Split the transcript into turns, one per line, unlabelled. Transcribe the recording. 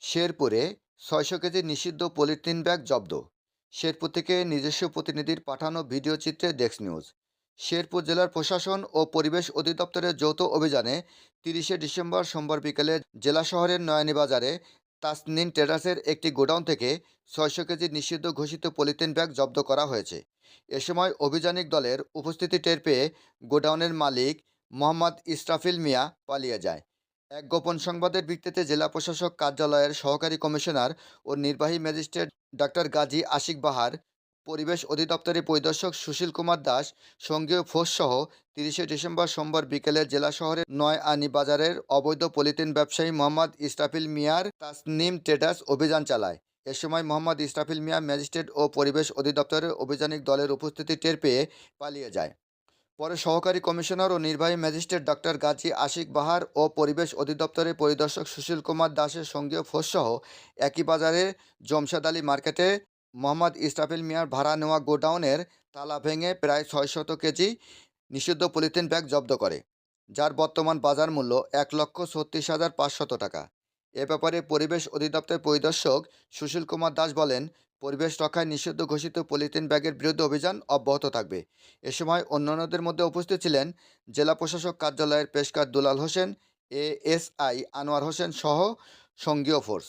শেরপুরে ৬০০ কেজি নিষিদ্ধ polythene bag জব্দ। শেরপুর থেকে নিজস্ব প্রতিনিধির পাঠানো ভিডিও চিত্রে ডেস্ক নিউজ। শেরপুর জেলার প্রশাসন ও পরিবেশ অধিদপ্তরের যৌথ অভিযানে ৩০শে ডিসেম্বর সোমবার বিকেলে জেলা শহরের নয়ানী বাজারে তাসনিম ট্রেডার্সের একটি গোডাউন থেকে ৬০০ কেজি নিষিদ্ধ ঘোষিত পলিথিন ব্যাগ জব্দ করা হয়েছে। এ সময় অভিযানিক দলের উপস্থিতি টের পেয়ে গোডাউনের মালিক মোহাম্মদ ইসরাফিল মিয়া পালিয়ে যায়। এক গোপন সংবাদের ভিত্তিতে জেলা প্রশাসক কার্যালয়ের সহকারী কমিশনার ও নির্বাহী ম্যাজিস্ট্রেট ডাক্তার গাজী আশিক বাহার, পরিবেশ অধিদপ্তরের পরিদর্শক সুশীল কুমার দাস, সঙ্গীয় ফোর্সসহ ৩০শে ডিসেম্বর সোমবার বিকেলে জেলা শহরের নয় আনি বাজারের অবৈধ পলিথিন ব্যবসায়ী মোহাম্মদ ইসরাফিল মিয়ার তাসনিম ট্রেডার্স অভিযান চালায়। এ সময় মোহাম্মদ ইসরাফিল মিয়া ম্যাজিস্ট্রেট ও পরিবেশ অধিদপ্তরের অভিযানিক দলের উপস্থিতি টের পেয়ে পালিয়ে যায়। পরে সহকারী কমিশনার ও নির্বাহী ম্যাজিস্ট্রেট ডক্টর গাজী আশিক বাহার ও পরিবেশ অধিদপ্তরের পরিদর্শক সুশীল কুমার দাসের সঙ্গীয় ফোর্সসহ একই বাজারে জমশেদ আলী মার্কেটে মোহাম্মদ ইসরাফিল মিয়ার ভাড়া নেওয়া গোডাউনের তালা ভেঙে প্রায় ৬০০ কেজি নিষিদ্ধ পলিথিন ব্যাগ জব্দ করে, যার বর্তমান বাজার মূল্য ১,৩৬,৫০০ টাকা। এ ব্যাপারে পরিবেশ অধিদপ্তরের পরিদর্শক সুশীল কুমার দাস বলেন, পরিবেশ রক্ষায় নিষিদ্ধ ঘোষিত পলিথিন ব্যাগের বিরুদ্ধে অভিযান অব্যাহত থাকবে। এ সময় অন্যান্যদের মধ্যে উপস্থিত ছিলেন জেলা প্রশাসক কার্যালয়ের পেশকার দুলাল হোসেন, এএসআই আনোয়ার হোসেন সহ সঙ্গীয় ফোর্স।